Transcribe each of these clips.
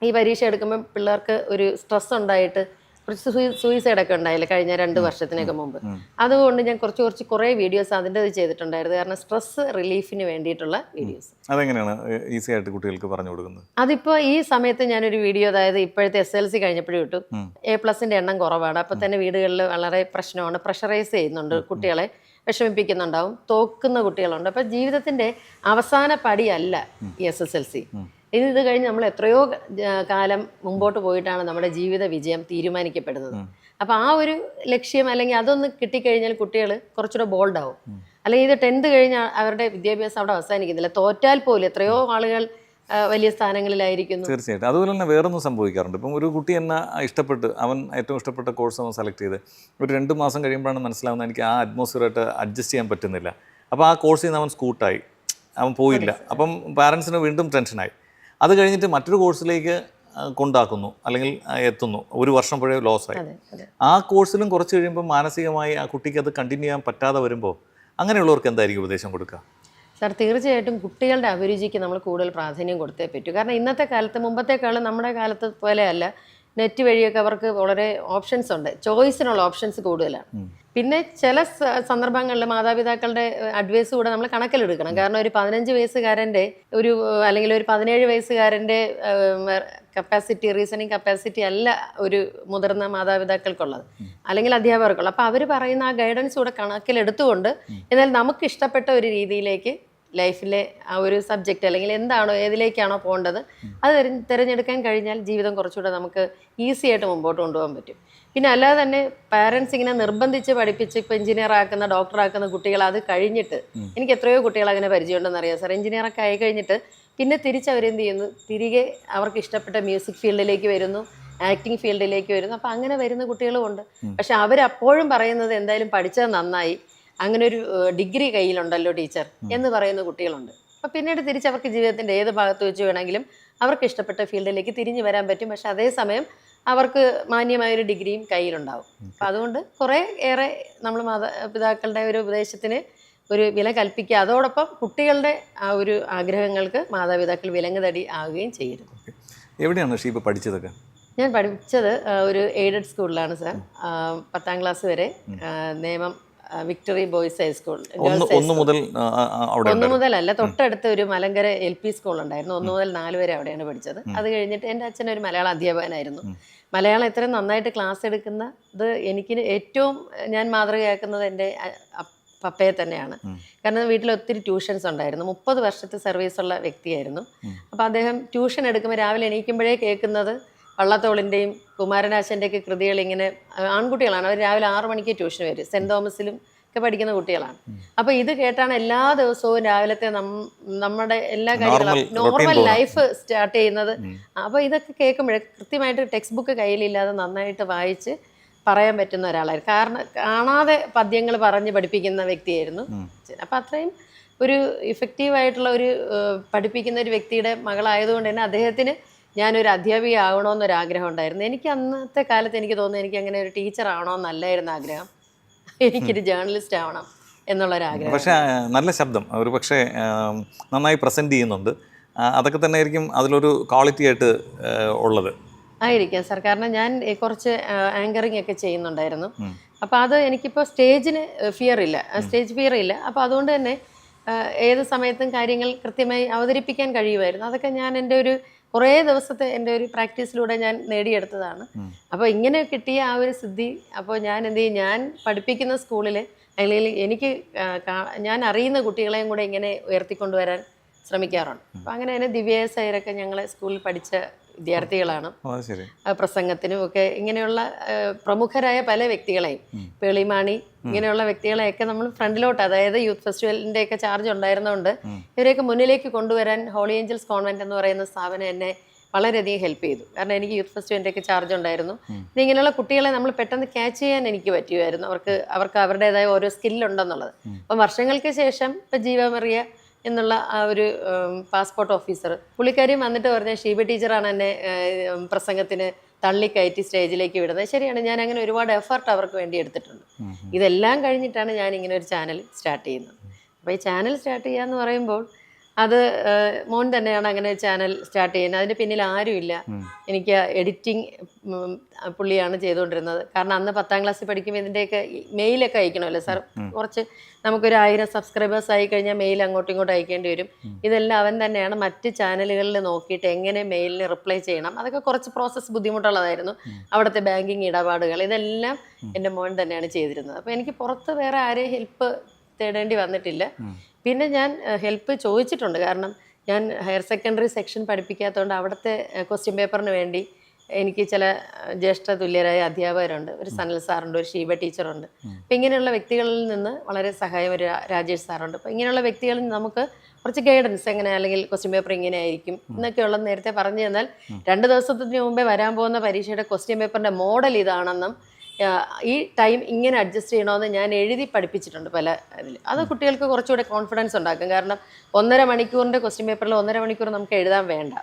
ഈ പരീക്ഷ എടുക്കുമ്പോൾ പിള്ളേർക്ക് ഒരു സ്ട്രെസ് ഉണ്ടായിട്ട് കുറച്ച് സൂയിസൈഡൊക്കെ ഉണ്ടായില്ലേ കഴിഞ്ഞ 2 വർഷത്തിനൊക്കെ മുമ്പ്. അതുകൊണ്ട് ഞാൻ കുറേ വീഡിയോസ് അതിൻ്റെ ചെയ്തിട്ടുണ്ടായിരുന്നു. കാരണം സ്ട്രെസ് റിലീഫിന് വേണ്ടിയിട്ടുള്ള വീഡിയോസ്. അതെങ്ങനെയാണ് ഈസി ആയിട്ട് കുട്ടികൾക്ക് പറഞ്ഞു കൊടുക്കുന്നത്? അതിപ്പോൾ ഈ സമയത്ത് ഞാനൊരു വീഡിയോ, അതായത് ഇപ്പോഴത്തെ SLC കഴിഞ്ഞപ്പോഴും ഇട്ടു. A+ൻ്റെ എണ്ണം കുറവാണ്. അപ്പോൾ തന്നെ വീടുകളിൽ വളരെ പ്രശ്നമാണ്, പ്രഷറൈസ് ചെയ്യുന്നുണ്ട്, കുട്ടികളെ വിഷമിപ്പിക്കുന്നുണ്ടാവും, തോക്കുന്ന കുട്ടികളുണ്ട്. അപ്പോൾ ജീവിതത്തിൻ്റെ അവസാന പടിയല്ല ഈ SSLC. ഇത് കഴിഞ്ഞ് നമ്മൾ എത്രയോ കാലം മുമ്പോട്ട് പോയിട്ടാണ് നമ്മുടെ ജീവിത വിജയം തീരുമാനിക്കപ്പെടുന്നത്. അപ്പോൾ ആ ഒരു ലക്ഷ്യം അല്ലെങ്കിൽ അതൊന്ന് കിട്ടിക്കഴിഞ്ഞാൽ കുട്ടികൾ കുറച്ചുകൂടെ ബോൾഡാവും. അല്ലെങ്കിൽ ഇത് 10th കഴിഞ്ഞാൽ അവരുടെ വിദ്യാഭ്യാസം അവിടെ അവസാനിക്കുന്നില്ല. തോറ്റാൽ പോലും എത്രയോ ആളുകൾ വലിയ സ്ഥാനങ്ങളിലായിരിക്കുന്നു. തീർച്ചയായിട്ടും. അതുപോലെ തന്നെ വേറൊന്നും സംഭവിക്കാറുണ്ട്. ഇപ്പം ഒരു കുട്ടി എന്നെ ഇഷ്ടപ്പെട്ട് അവൻ ഏറ്റവും ഇഷ്ടപ്പെട്ട കോഴ്സ് അവൻ സെലക്ട് ചെയ്ത് ഒരു 2 മാസം കഴിയുമ്പോഴാണ് മനസ്സിലാവുന്നത് എനിക്ക് ആ അറ്റ്മോസ്ഫിയറായിട്ട് അഡ്ജസ്റ്റ് ചെയ്യാൻ പറ്റുന്നില്ല. അപ്പോൾ ആ കോഴ്സിൽ നിന്ന് അവൻ സ്കൂട്ടായി, അവൻ പോയില്ല. അപ്പം പാരൻസിന് വീണ്ടും ടെൻഷനായി. അത് കഴിഞ്ഞിട്ട് മറ്റൊരു കോഴ്സിലേക്ക് കൊണ്ടാക്കുന്നു അല്ലെങ്കിൽ എത്തുന്നു, 1 വർഷം പോഴേ ലോസായി. ആ കോഴ്സിലും കുറച്ച് കഴിയുമ്പോൾ മാനസികമായി ആ കുട്ടിക്ക് അത് കണ്ടിന്യൂ ചെയ്യാൻ പറ്റാതെ വരുമ്പോൾ അങ്ങനെയുള്ളവർക്ക് എന്തായിരിക്കും ഉപദേശം കൊടുക്കുക? സാർ, തീർച്ചയായിട്ടും കുട്ടികളുടെ അഭിരുചിക്ക് നമ്മൾ കൂടുതൽ പ്രാധാന്യം കൊടുത്തേ പറ്റൂ. കാരണം ഇന്നത്തെ കാലത്ത് മുമ്പത്തെക്കാളും നമ്മുടെ കാലത്ത് പോലെയല്ല, നെറ്റ് വഴിയൊക്കെ അവർക്ക് വളരെ ഓപ്ഷൻസ് ഉണ്ട്, ചോയ്സിനുള്ള ഓപ്ഷൻസ് കൂടുതലാണ്. പിന്നെ ചില സന്ദർഭങ്ങളിൽ മാതാപിതാക്കളുടെ അഡ്വൈസ് കൂടെ നമ്മൾ കണക്കിലെടുക്കണം. കാരണം ഒരു 15 വയസ്സുകാരൻ്റെ അല്ലെങ്കിൽ ഒരു 17 വയസ്സുകാരൻ്റെ കപ്പാസിറ്റി, റീസണിങ് കപ്പാസിറ്റി അല്ല ഒരു മുതിർന്ന മാതാപിതാക്കൾക്കുള്ളത് അല്ലെങ്കിൽ അധ്യാപകർക്കുള്ളത്. അപ്പോൾ അവർ പറയുന്ന ആ ഗൈഡൻസ് കൂടെ കണക്കിലെടുത്തുകൊണ്ട് എന്നാൽ നമുക്ക് ഇഷ്ടപ്പെട്ട ഒരു രീതിയിലേക്ക് ലൈഫിലെ ആ ഒരു സബ്ജക്റ്റ് അല്ലെങ്കിൽ എന്താണോ ഏതിലേക്കാണോ പോകേണ്ടത് അത് തിരഞ്ഞെടുക്കാൻ കഴിഞ്ഞാൽ ജീവിതം കുറച്ചുകൂടെ നമുക്ക് ഈസി ആയിട്ട് മുമ്പോട്ട് കൊണ്ടുപോകാൻ പറ്റും. പിന്നെ അല്ലാതെ തന്നെ പാരൻസ് ഇങ്ങനെ നിർബന്ധിച്ച് പഠിപ്പിച്ച് ഇപ്പോൾ എഞ്ചിനീയർ ആക്കുന്ന, ഡോക്ടർ ആക്കുന്ന കുട്ടികൾ അത് കഴിഞ്ഞിട്ട്, എനിക്ക് എത്രയോ കുട്ടികൾ അങ്ങനെ പരിചയമുണ്ടെന്ന് അറിയാം സാർ. എഞ്ചിനീയറൊക്കെ ആയി കഴിഞ്ഞിട്ട് പിന്നെ തിരിച്ചവരെന്ത് ചെയ്യുന്നു, തിരികെ അവർക്ക് ഇഷ്ടപ്പെട്ട മ്യൂസിക് ഫീൽഡിലേക്ക് വരുന്നു, ആക്ടിങ് ഫീൽഡിലേക്ക് വരുന്നു. അപ്പോൾ അങ്ങനെ വരുന്ന കുട്ടികളും ഉണ്ട്. പക്ഷെ അവരപ്പോഴും പറയുന്നത് എന്തായാലും പഠിച്ചത് നന്നായി, അങ്ങനെ ഒരു ഡിഗ്രി കയ്യിലുണ്ടല്ലോ ടീച്ചർ എന്ന് പറയുന്ന കുട്ടികളുണ്ട്. അപ്പോൾ പിന്നീട് തിരിച്ച് അവർക്ക് ജീവിതത്തിൻ്റെ ഏത് ഭാഗത്ത് വെച്ച് വേണമെങ്കിലും അവർക്ക് ഇഷ്ടപ്പെട്ട ഫീൽഡിലേക്ക് തിരിഞ്ഞു വരാൻ പറ്റും. പക്ഷെ അതേസമയം അവർക്ക് മാന്യമായൊരു ഡിഗ്രിയും കയ്യിലുണ്ടാവും. അപ്പം അതുകൊണ്ട് കുറേ ഏറെ നമ്മൾ മാതാപിതാക്കളുടെ ഒരു ഉപദേശത്തിന് ഒരു വില കൽപ്പിക്കുക. അതോടൊപ്പം കുട്ടികളുടെ ആ ഒരു ആഗ്രഹങ്ങൾക്ക് മാതാപിതാക്കൾ വിലങ്ങുതടി ആവുകയും ചെയ്യരുത്. എവിടെയാണ് ഷീബ പഠിച്ചതൊക്കെ? ഞാൻ പഠിച്ചത് ഒരു എയ്ഡഡ് സ്കൂളിലാണ് സാർ. 10ാം ക്ലാസ് വരെ നേമം വിക്ടറി ബോയ്സ് ഹൈസ്കൂൾ. 1 മുതലല്ല, തൊട്ടടുത്ത് ഒരു മലങ്കര LP സ്കൂൾ ഉണ്ടായിരുന്നു. 1 മുതൽ 4 വരെ അവിടെയാണ് പഠിച്ചത്. അത് കഴിഞ്ഞിട്ട് എൻ്റെ അച്ഛൻ ഒരു മലയാള അധ്യാപകനായിരുന്നു. മലയാളം ഇത്രയും നന്നായിട്ട് ക്ലാസ് എടുക്കുന്നത് എനിക്ക് ഏറ്റവും ഞാൻ മാതൃകയാക്കുന്നത് എൻ്റെ പപ്പയെ തന്നെയാണ്. കാരണം വീട്ടിൽ ഒത്തിരി ട്യൂഷൻസ് ഉണ്ടായിരുന്നു. 30 വർഷത്തെ സർവീസുള്ള വ്യക്തിയായിരുന്നു. അപ്പോൾ അദ്ദേഹം ട്യൂഷൻ എടുക്കുമ്പോൾ രാവിലെ എണീക്കുമ്പോഴേ കേൾക്കുന്നത് വള്ളത്തോളിൻ്റെയും കുമാരനാശൻ്റെയൊക്കെ കൃതികൾ. ഇങ്ങനെ ആൺകുട്ടികളാണ്, അവർ രാവിലെ 6 മണിക്ക് ട്യൂഷൻ വരും. സെൻറ് തോമസിലും ഒക്കെ പഠിക്കുന്ന കുട്ടികളാണ്. അപ്പോൾ ഇത് കേട്ടാണ് എല്ലാ ദിവസവും രാവിലത്തെ നമ്മുടെ എല്ലാ കാര്യങ്ങളും നോർമൽ ലൈഫ് സ്റ്റാർട്ട് ചെയ്യുന്നത്. അപ്പോൾ ഇതൊക്കെ കേൾക്കുമ്പോഴേ കൃത്യമായിട്ട് ടെക്സ്റ്റ് ബുക്ക് കയ്യിലില്ലാതെ നന്നായിട്ട് വായിച്ച് പറയാൻ പറ്റുന്ന ഒരാളായിരുന്നു. കാരണം കാണാതെ പദ്യങ്ങൾ പറഞ്ഞ് പഠിപ്പിക്കുന്ന വ്യക്തിയായിരുന്നു. അപ്പം അത്രയും ഒരു ഇഫക്റ്റീവായിട്ടുള്ള ഒരു പഠിപ്പിക്കുന്ന ഒരു വ്യക്തിയുടെ മകളായതുകൊണ്ട് തന്നെ അദ്ദേഹത്തിന് ഞാനൊരു അധ്യാപിക ആകണമെന്നൊരാഗ്രഹം ഉണ്ടായിരുന്നു. എനിക്ക് അന്നത്തെ കാലത്ത് എനിക്ക് തോന്നുന്നു എനിക്ക് അങ്ങനെ ഒരു ടീച്ചർ ആവണമെന്നല്ലായിരുന്നു ആഗ്രഹം, എനിക്കൊരു ജേർണലിസ്റ്റ് ആവണം എന്നുള്ളൊരാഗ്രഹം. പക്ഷേ നല്ല ശബ്ദം ഒരു പക്ഷേ നന്നായി പ്രസൻറ്റ് ചെയ്യുന്നുണ്ട്. അതൊക്കെ തന്നെ ആയിരിക്കും അതിലൊരു ക്വാളിറ്റി ആയിട്ട് ഉള്ളത് ആയിരിക്കാം സാർ. കാരണം ഞാൻ കുറച്ച് ആങ്കറിങ് ഒക്കെ ചെയ്യുന്നുണ്ടായിരുന്നു. അപ്പോൾ അത് എനിക്കിപ്പോൾ സ്റ്റേജിന് സ്റ്റേജ് ഫിയർ ഇല്ല. അപ്പോൾ അതുകൊണ്ട് തന്നെ ഏത് സമയത്തും കാര്യങ്ങൾ കൃത്യമായി അവതരിപ്പിക്കാൻ കഴിയുമായിരുന്നു. അതൊക്കെ ഞാൻ എൻ്റെ ഒരു കുറേ ദിവസത്തെ എൻ്റെ ഒരു പ്രാക്ടീസിലൂടെ ഞാൻ നേടിയെടുത്തതാണ്. അപ്പോൾ ഇങ്ങനെ കിട്ടിയ ആ ഒരു സിദ്ധി, അപ്പോൾ ഞാൻ എന്ത് ചെയ്യും, ഞാൻ പഠിപ്പിക്കുന്ന സ്കൂളിൽ അല്ലെങ്കിൽ എനിക്ക് ഞാൻ അറിയുന്ന കുട്ടികളെയും കൂടെ ഇങ്ങനെ ഉയർത്തിക്കൊണ്ടുവരാൻ ശ്രമിക്കാറുണ്ട്. അപ്പോൾ അങ്ങനെ തന്നെ ദിവ്യേസ് അയ്യരൊക്കെ ഞങ്ങളെ സ്കൂളിൽ പഠിച്ച വിദ്യാർത്ഥികളാണ്. പ്രസംഗത്തിനും ഒക്കെ ഇങ്ങനെയുള്ള പ്രമുഖരായ പല വ്യക്തികളെയും, പേളിമാണി ഇങ്ങനെയുള്ള വ്യക്തികളെയൊക്കെ നമ്മൾ ഫ്രണ്ടിലോട്ട്, അതായത് യൂത്ത് ഫെസ്റ്റിവലിൻ്റെ ഒക്കെ ചാർജ് ഉണ്ടായിരുന്നതുകൊണ്ട് ഇവരെയൊക്കെ മുന്നിലേക്ക് കൊണ്ടുവരാൻ ഹോളി ഏഞ്ചൽസ് കോൺവെന്റ് എന്ന് പറയുന്ന സ്ഥാപനം എന്നെ വളരെയധികം ഹെൽപ്പ് ചെയ്തു. കാരണം എനിക്ക് യൂത്ത് ഫെസ്റ്റിവലിൻ്റെ ഒക്കെ ചാർജ് ഉണ്ടായിരുന്നു. പിന്നെ ഇങ്ങനെയുള്ള കുട്ടികളെ നമ്മൾ പെട്ടെന്ന് ക്യാച്ച് ചെയ്യാൻ എനിക്ക് പറ്റുമായിരുന്നു. അവർക്ക് അവരുടേതായ ഓരോ സ്കില്ലുണ്ടെന്നുള്ളത്. അപ്പം വർഷങ്ങൾക്ക് ശേഷം ഇപ്പം ജീവമറിയ എന്നുള്ള ആ ഒരു പാസ്പോർട്ട് ഓഫീസർ പുള്ളിക്കാരിയും വന്നിട്ട് പറഞ്ഞ ഷീബ ടീച്ചറാണ് എന്നെ പ്രസംഗത്തിന് തള്ളിക്കയറ്റി സ്റ്റേജിലേക്ക് വിടുന്നത്. ശരിയാണ്, ഞാൻ അങ്ങനെ ഒരുപാട് എഫർട്ട് അവർക്ക് വേണ്ടി എടുത്തിട്ടുണ്ട്. ഇതെല്ലാം കഴിഞ്ഞിട്ടാണ് ഞാൻ ഇങ്ങനെ ഒരു ചാനൽ സ്റ്റാർട്ട് ചെയ്യുന്നത്. അപ്പോൾ ഈ ചാനൽ സ്റ്റാർട്ട് ചെയ്യുക എന്ന് പറയുമ്പോൾ അത് മോൻ തന്നെയാണ് അങ്ങനെ ചാനൽ സ്റ്റാർട്ട് ചെയ്യുന്നത്. അതിന് പിന്നിൽ ആരുമില്ല. എനിക്ക് എഡിറ്റിംഗ് പുള്ളിയാണ് ചെയ്തുകൊണ്ടിരുന്നത്. കാരണം അന്ന് 10ാം ക്ലാസ്സിൽ പഠിക്കുമ്പോൾ ഇതിൻ്റെയൊക്കെ മെയിലൊക്കെ അയക്കണമല്ലോ സാർ. കുറച്ച് നമുക്കൊരു 1000 സബ്സ്ക്രൈബേഴ്സ് ആയി കഴിഞ്ഞാൽ മെയിൽ അങ്ങോട്ടും ഇങ്ങോട്ടും അയക്കേണ്ടി വരും. ഇതെല്ലാം അവൻ തന്നെയാണ് മറ്റ് ചാനലുകളിൽ നോക്കിയിട്ട് എങ്ങനെ മെയിലിന് റിപ്ലൈ ചെയ്യണം, അതൊക്കെ കുറച്ച് പ്രോസസ്സ് ബുദ്ധിമുട്ടുള്ളതായിരുന്നു. അവിടുത്തെ ബാങ്കിങ് ഇടപാടുകൾ ഇതെല്ലാം എൻ്റെ മോൻ തന്നെയാണ് ചെയ്തിരുന്നത്. അപ്പോൾ എനിക്ക് പുറത്ത് വേറെ ആരെയും ഹെൽപ്പ് തേടേണ്ടി വന്നിട്ടില്ല. പിന്നെ ഞാൻ ഹെൽപ്പ് ചോദിച്ചിട്ടുണ്ട്. കാരണം ഞാൻ ഹയർ സെക്കൻഡറി സെക്ഷൻ പഠിപ്പിക്കാത്തതുകൊണ്ട് അവിടുത്തെ ക്വസ്റ്റ്യൻ പേപ്പറിന് വേണ്ടി എനിക്ക് ചില ജ്യേഷ്ഠ തുല്യരായ അധ്യാപകരുണ്ട്. ഒരു സനൽ സാറുണ്ട്, ഒരു ഷീബ ടീച്ചറുണ്ട്. അപ്പം ഇങ്ങനെയുള്ള വ്യക്തികളിൽ നിന്ന് വളരെ സഹായം ഒരു രാജേഷ് സാറുണ്ട്. അപ്പോൾ ഇങ്ങനെയുള്ള വ്യക്തികളിൽ നിന്ന് നമുക്ക് കുറച്ച് ഗൈഡൻസ് എങ്ങനെ, അല്ലെങ്കിൽ ക്വസ്റ്റ്യൻ പേപ്പർ ഇങ്ങനെ ആയിരിക്കും എന്നൊക്കെയുള്ളത് നേരത്തെ പറഞ്ഞു തന്നാൽ 2 ദിവസത്തിന് മുമ്പേ വരാൻ പോകുന്ന പരീക്ഷയുടെ ക്വസ്റ്റ്യൻ പേപ്പറിൻ്റെ മോഡൽ ഇതാണെന്നും ഈ ടൈം ഇങ്ങനെ അഡ്ജസ്റ്റ് ചെയ്യണമെന്ന് ഞാൻ എഴുതി പഠിപ്പിച്ചിട്ടുണ്ട് പല ഇതിൽ. അത് കുട്ടികൾക്ക് കുറച്ചുകൂടെ കോൺഫിഡൻസ് ഉണ്ടാക്കും. കാരണം 1.5 മണിക്കൂറിൻ്റെ ക്വസ്റ്റ്യൻ പേപ്പറിൽ 1.5 മണിക്കൂർ നമുക്ക് എഴുതാൻ വേണ്ട,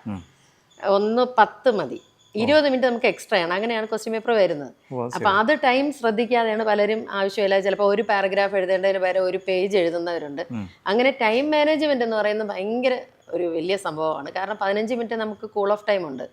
1:10 മതി. 20 മിനിറ്റ് നമുക്ക് എക്സ്ട്രാ ആണ്. അങ്ങനെയാണ് ക്വസ്റ്റ്യൻ പേപ്പർ വരുന്നത്. അപ്പോൾ അത് ടൈം ശ്രദ്ധിക്കാതെയാണ് പലരും ആവശ്യമില്ല. ചിലപ്പോൾ ഒരു പാരഗ്രാഫ് എഴുതേണ്ടതിന് പകരം ഒരു പേജ് എഴുതുന്നവരുണ്ട്. അങ്ങനെ ടൈം മാനേജ്മെന്റ് എന്ന് പറയുന്നത് ഭയങ്കര ഒരു വലിയ സംഭവമാണ്. കാരണം 15 മിനിറ്റ് നമുക്ക് കൂൾ ഓഫ് ടൈം ഉണ്ട്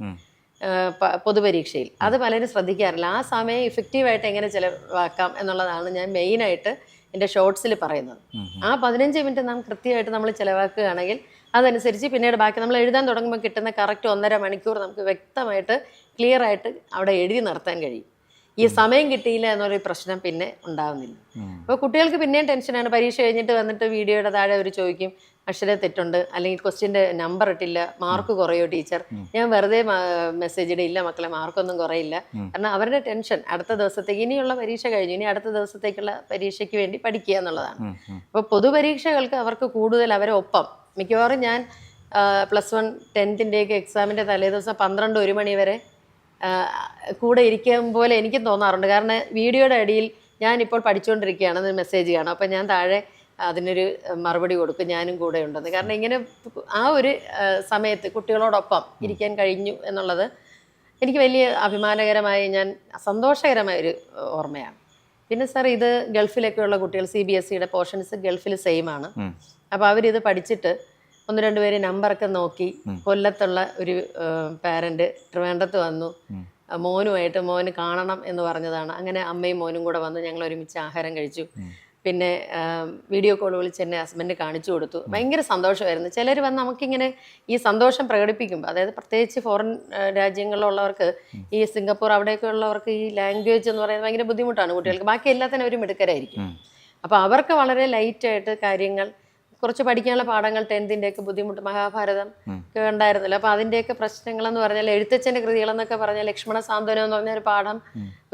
പൊതുപരീക്ഷയിൽ. അത് പലരും ശ്രദ്ധിക്കാറില്ല. ആ സമയം ഇഫക്റ്റീവായിട്ട് എങ്ങനെ ചിലവാക്കാം എന്നുള്ളതാണ് ഞാൻ മെയിനായിട്ട് എൻ്റെ ഷോർട്സിൽ പറയുന്നത്. ആ 15 മിനിറ്റ് നാം കൃത്യമായിട്ട് നമ്മൾ ചിലവാക്കുകയാണെങ്കിൽ അതനുസരിച്ച് പിന്നീട് ബാക്കി നമ്മൾ എഴുതാൻ തുടങ്ങുമ്പോൾ കിട്ടുന്ന കറക്റ്റ് 1.5 മണിക്കൂർ നമുക്ക് വ്യക്തമായിട്ട് ക്ലിയർ ആയിട്ട് അവിടെ എഴുതി നിർത്താൻ കഴിയും. ഈ സമയം കിട്ടിയില്ല എന്നൊരു പ്രശ്നം പിന്നെ ഉണ്ടാകുന്നില്ല. അപ്പോൾ കുട്ടികൾക്ക് പിന്നെയും ടെൻഷനാണ്. പരീക്ഷ കഴിഞ്ഞിട്ട് വന്നിട്ട് വീഡിയോയുടെ താഴെ അവർ ചോദിക്കും അക്ഷര തെറ്റുണ്ട്, അല്ലെങ്കിൽ ക്വസ്റ്റ്യൻ്റെ നമ്പർ ഇട്ടില്ല, മാർക്ക് കുറയോ ടീച്ചർ. ഞാൻ വെറുതെ മെസ്സേജ് ഇടില്ല മക്കളെ, മാർക്കൊന്നും കുറയില്ല. കാരണം അവരുടെ ടെൻഷൻ അടുത്ത ദിവസത്തേക്ക്, ഇനിയുള്ള പരീക്ഷ കഴിഞ്ഞു, ഇനി അടുത്ത ദിവസത്തേക്കുള്ള പരീക്ഷയ്ക്ക് വേണ്ടി പഠിക്കുക എന്നുള്ളതാണ്. അപ്പോൾ പൊതുപരീക്ഷകൾക്ക് അവർക്ക് കൂടുതൽ അവരെ ഒപ്പം മിക്കവാറും ഞാൻ +1 10th എക്സാമിൻ്റെ തലേദിവസം 12-1 മണി വരെ കൂടെ ഇരിക്കും പോലെ എനിക്കും തോന്നാറുണ്ട്. കാരണം വീഡിയോയുടെ അടിയിൽ ഞാനിപ്പോൾ പഠിച്ചുകൊണ്ടിരിക്കുകയാണെന്ന് മെസ്സേജ് കാണാം. അപ്പം ഞാൻ താഴെ അതിനൊരു മറുപടി കൊടുക്കും, ഞാനും കൂടെ ഉണ്ടെന്ന്. കാരണം ഇങ്ങനെ ആ ഒരു സമയത്ത് കുട്ടികളോടൊപ്പം ഇരിക്കാൻ കഴിഞ്ഞു എന്നുള്ളത് എനിക്ക് വലിയ അഭിമാനകരമായ, ഞാൻ സന്തോഷകരമായൊരു ഓർമ്മയാണ്. പിന്നെ സാർ ഇത് ഗൾഫിലൊക്കെയുള്ള കുട്ടികൾ CBSEയുടെ പോർഷൻസ് ഗൾഫിൽ സെയിം ആണ്. അപ്പോൾ അവരിത് പഠിച്ചിട്ട് 1-2 പേര് നമ്പറൊക്കെ നോക്കി, കൊല്ലത്തുള്ള ഒരു പാരൻറ്റ് ട്രിവാൻഡ്രത്ത് വന്നു, മോനുമായിട്ട് മോന് കാണണം എന്ന് പറഞ്ഞതാണ്. അങ്ങനെ അമ്മയും മോനും കൂടെ വന്നു, ഞങ്ങൾ ഒരുമിച്ച് ആഹാരം കഴിച്ചു. പിന്നെ വീഡിയോ കോൾ വിളിച്ച് എന്നെ ഹസ്ബൻഡ് കാണിച്ചു കൊടുത്തു. ഭയങ്കര സന്തോഷമായിരുന്നു. ചിലർ വന്ന് നമുക്കിങ്ങനെ ഈ സന്തോഷം പ്രകടിപ്പിക്കുമ്പോൾ, അതായത് പ്രത്യേകിച്ച് ഫോറിൻ രാജ്യങ്ങളിലുള്ളവർക്ക്, ഈ സിംഗപ്പൂർ അവിടെയൊക്കെ ഉള്ളവർക്ക് ഈ ലാംഗ്വേജ് എന്ന് പറയുന്നത് ഭയങ്കര ബുദ്ധിമുട്ടാണ് കുട്ടികൾക്ക്. ബാക്കി എല്ലാത്തിനും ഒരു മിടുക്കരായിരിക്കും. അപ്പോൾ അവർക്ക് വളരെ ലൈറ്റായിട്ട് കാര്യങ്ങൾ, കുറച്ച് പഠിക്കാനുള്ള പാഠങ്ങൾ 10th ബുദ്ധിമുട്ട്, മഹാഭാരതം ഒക്കെ ഉണ്ടായിരുന്നല്ലോ. അപ്പോൾ അതിൻ്റെയൊക്കെ പ്രശ്നങ്ങളെന്ന് പറഞ്ഞാൽ എഴുത്തച്ഛൻ്റെ കൃതികളെന്നൊക്കെ പറഞ്ഞാൽ ലക്ഷ്മണ സാന്ത്വനം എന്ന് പറഞ്ഞൊരു പാഠം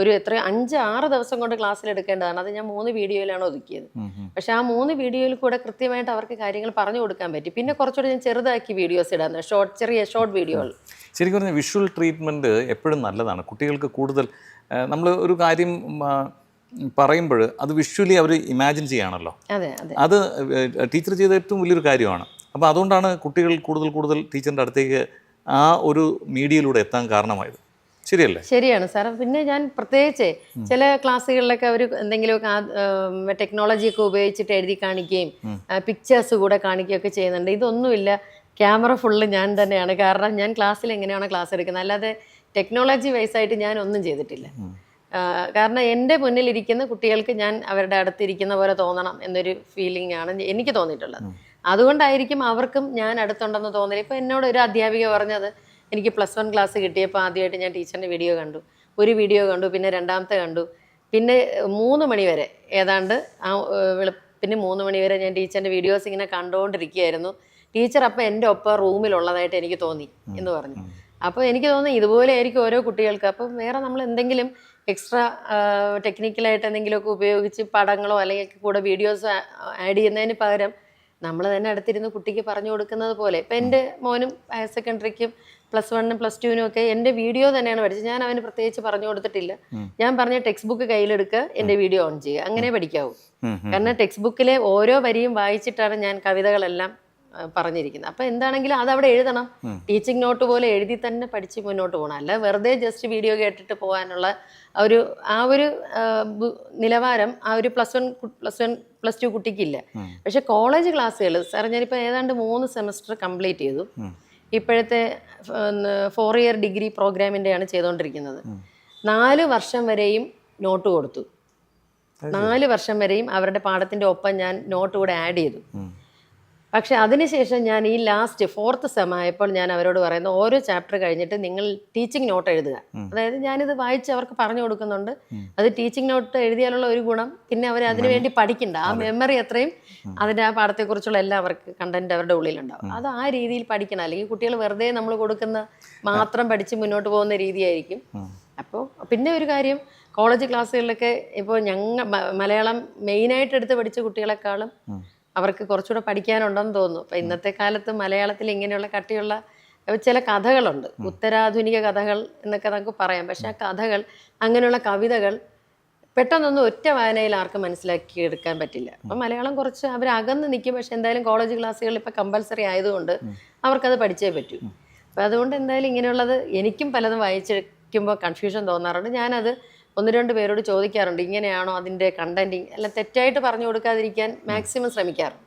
ഒരു 5-6 ദിവസം കൊണ്ട് ക്ലാസ്സിൽ എടുക്കേണ്ടതാണ്. അത് ഞാൻ 3 വീഡിയോയിലാണ് ഒതുക്കിയത്. പക്ഷെ ആ 3 വീഡിയോയിൽ കൂടെ കൃത്യമായിട്ട് അവർക്ക് കാര്യങ്ങൾ പറഞ്ഞു കൊടുക്കാൻ പറ്റി. പിന്നെ കുറച്ചുകൂടി ഞാൻ ചെറുതാക്കി വീഡിയോസ് ഇടാൻ, ചെറിയ ഷോർട്ട് വീഡിയോകൾ. ശരിക്കും പറഞ്ഞാൽ വിഷ്വൽ ട്രീറ്റ്മെൻറ്റ് എപ്പോഴും നല്ലതാണ്. കുട്ടികൾക്ക് കൂടുതൽ നമ്മൾ ഒരു കാര്യം പറയുമ്പോൾ അത് വിഷ്വലി അവർ ഇമാജിൻ ചെയ്യാണല്ലോ. അത് ടീച്ചർ ചെയ്ത ഏറ്റവും വലിയൊരു കാര്യമാണ്. അപ്പോൾ അതുകൊണ്ടാണ് കുട്ടികൾ കൂടുതൽ ടീച്ചറിൻ്റെ അടുത്തേക്ക് ആ ഒരു മീഡിയയിലൂടെ എത്താൻ കാരണമായത്. ശരിയല്ലേ? ശരിയാണ് സാർ. പിന്നെ ഞാൻ പ്രത്യേകിച്ച് ചില ക്ലാസ്സുകളിലൊക്കെ അവർ എന്തെങ്കിലുമൊക്കെ ടെക്നോളജിയൊക്കെ ഉപയോഗിച്ചിട്ട് എഴുതി കാണിക്കുകയും പിക്ചേഴ്സ് കൂടെ കാണിക്കുകയൊക്കെ ചെയ്യുന്നുണ്ട്. ഇതൊന്നുമില്ല, ക്യാമറ ഫുള്ള് ഞാൻ തന്നെയാണ്. കാരണം ഞാൻ ക്ലാസ്സിൽ എങ്ങനെയാണോ ക്ലാസ് എടുക്കുന്നത്, അല്ലാതെ ടെക്നോളജി വൈസായിട്ട് ഞാൻ ഒന്നും ചെയ്തിട്ടില്ല. കാരണം എൻ്റെ മുന്നിലിരിക്കുന്ന കുട്ടികൾക്ക് ഞാൻ അവരുടെ അടുത്തിരിക്കുന്ന പോലെ തോന്നണം എന്നൊരു ഫീലിംഗ് ആണ് എനിക്ക് തോന്നിയിട്ടുള്ളത്. അതുകൊണ്ടായിരിക്കും അവർക്കും ഞാൻ അടുത്തുണ്ടെന്ന് തോന്നില്ല. ഇപ്പോൾ എന്നോട് ഒരു അധ്യാപിക പറഞ്ഞത്, എനിക്ക് +1 ക്ലാസ് കിട്ടിയപ്പോൾ ആദ്യമായിട്ട് ഞാൻ ടീച്ചറിൻ്റെ വീഡിയോ കണ്ടു, ഒരു വീഡിയോ കണ്ടു, പിന്നെ രണ്ടാമത്തെ കണ്ടു, പിന്നെ 3 മണി വരെ ഏതാണ്ട് പിന്നെ 3 മണി വരെ ഞാൻ ടീച്ചറിൻ്റെ വീഡിയോസ് ഇങ്ങനെ കണ്ടുകൊണ്ടിരിക്കുകയായിരുന്നു. ടീച്ചർ അപ്പോൾ എൻ്റെ ഒപ്പം റൂമിലുള്ളതായിട്ട് എനിക്ക് തോന്നി എന്ന് പറഞ്ഞു. അപ്പോൾ എനിക്ക് തോന്നുന്നു ഇതുപോലെ ആയിരിക്കും ഓരോ കുട്ടികൾക്ക്. അപ്പം വേറെ നമ്മൾ എന്തെങ്കിലും എക്സ്ട്രാ ടെക്നിക്കലായിട്ട് എന്തെങ്കിലുമൊക്കെ ഉപയോഗിച്ച് പടങ്ങളോ അല്ലെങ്കിൽ കൂടെ വീഡിയോസ് ആഡ് ചെയ്യുന്നതിന് പകരം നമ്മൾ തന്നെ അടുത്തിരുന്ന് കുട്ടിക്ക് പറഞ്ഞു കൊടുക്കുന്നത് പോലെ. ഇപ്പം എൻ്റെ മോനും ഹയർ സെക്കൻഡറിക്കും +1-നും +2-നും ഒക്കെ എൻ്റെ വീഡിയോ തന്നെയാണ് പഠിച്ചത്. ഞാൻ അവന് പ്രത്യേകിച്ച് പറഞ്ഞു കൊടുത്തിട്ടില്ല. ഞാൻ പറഞ്ഞ ടെക്സ്റ്റ് ബുക്ക് കയ്യിലെടുക്കുക, എൻ്റെ വീഡിയോ ഓൺ ചെയ്യുക, അങ്ങനെ പഠിക്കാവൂ. കാരണം ടെക്സ്റ്റ് ബുക്കിലെ ഓരോ വരിയും വായിച്ചിട്ടാണ് ഞാൻ കവിതകളെല്ലാം പറഞ്ഞിരിക്കുന്നത്. അപ്പോൾ എന്താണെങ്കിലും അതവിടെ എഴുതണം. ടീച്ചിങ് നോട്ട് പോലെ എഴുതി തന്നെ പഠിച്ച് മുന്നോട്ട് പോകണം. അല്ല വെറുതെ ജസ്റ്റ് വീഡിയോ കേട്ടിട്ട് പോകാനുള്ള ആ ഒരു നിലവാരം ആ ഒരു പ്ലസ് ടു കുട്ടിക്കില്ല. പക്ഷെ കോളേജ് ക്ലാസ്സുകൾ സാർ ഞാനിപ്പോൾ ഏതാണ്ട് 3 സെമസ്റ്റർ കംപ്ലീറ്റ് ചെയ്തു. ഇപ്പോഴത്തെ 4 ഇയർ ഡിഗ്രി പ്രോഗ്രാമിൻ്റെയാണ് ചെയ്തുകൊണ്ടിരിക്കുന്നത്. 4 വർഷം വരെയും നോട്ട് കൊടുത്തു. 4 വർഷം വരെയും അവരുടെ പാഠത്തിൻ്റെ ഒപ്പം ഞാൻ നോട്ട് കൂടെ ആഡ് ചെയ്തു. പക്ഷെ അതിനുശേഷം ഞാൻ ഈ ലാസ്റ്റ് 4th സെം ആയപ്പോൾ ഞാൻ അവരോട് പറയുന്നു, ഓരോ ചാപ്റ്റർ കഴിഞ്ഞിട്ട് നിങ്ങൾ ടീച്ചിങ് നോട്ട് എഴുതുക. അതായത് ഞാനിത് വായിച്ച് അവർക്ക് പറഞ്ഞു കൊടുക്കുന്നുണ്ട്. അത് ടീച്ചിങ് നോട്ട് എഴുതിയാലുള്ള ഒരു ഗുണം, പിന്നെ അവർ അതിനു വേണ്ടി പഠിക്കണ്ട. ആ മെമ്മറി അത്രയും അതിൻ്റെ ആ പാഠത്തെക്കുറിച്ചുള്ള എല്ലാം അവർക്ക് കണ്ടന്റ് അവരുടെ ഉള്ളിലുണ്ടാവും. അത് ആ രീതിയിൽ പഠിക്കണം. അല്ലെങ്കിൽ കുട്ടികൾ വെറുതെ നമ്മൾ കൊടുക്കുന്ന മാത്രം പഠിച്ച് മുന്നോട്ട് പോകുന്ന രീതിയായിരിക്കും. അപ്പോൾ പിന്നെ ഒരു കാര്യം, കോളേജ് ക്ലാസ്സുകളിലൊക്കെ ഇപ്പോൾ മലയാളം മെയിനായിട്ട് എടുത്ത് പഠിച്ച കുട്ടികളെക്കാളും അവർക്ക് കുറച്ചുകൂടെ പഠിക്കാനുണ്ടെന്ന് തോന്നുന്നു. അപ്പം ഇന്നത്തെ കാലത്ത് മലയാളത്തിൽ ഇങ്ങനെയുള്ള കട്ടിയുള്ള ചില കഥകളുണ്ട്, ഉത്തരാധുനിക കഥകൾ എന്നൊക്കെ നമുക്ക് പറയാം. പക്ഷെ ആ കഥകൾ, അങ്ങനെയുള്ള കവിതകൾ പെട്ടെന്നൊന്നും ഒറ്റ വായനയിൽ ആർക്കും മനസ്സിലാക്കിയെടുക്കാൻ പറ്റില്ല. അപ്പം മലയാളം കുറച്ച് അവർ അകന്ന് നിൽക്കും. പക്ഷെ എന്തായാലും കോളേജ് ക്ലാസ്സുകളിൽ ഇപ്പോൾ കമ്പൽസറി ആയതുകൊണ്ട് അവർക്കത് പഠിച്ചേ പറ്റൂ. അപ്പം അതുകൊണ്ട് എന്തായാലും ഇങ്ങനെയുള്ളത് എനിക്കും പലതും വായിച്ചിരിക്കുമ്പോൾ കൺഫ്യൂഷൻ തോന്നാറുണ്ട്. ഞാനത് 1-2 പേരോട് ചോദിക്കാറുണ്ട്, ഇങ്ങനെയാണോ അതിൻ്റെ കണ്ടന്റിങ്, അല്ല തെറ്റായിട്ട് പറഞ്ഞു കൊടുക്കാതിരിക്കാൻ മാക്സിമം ശ്രമിക്കാറുണ്ട്.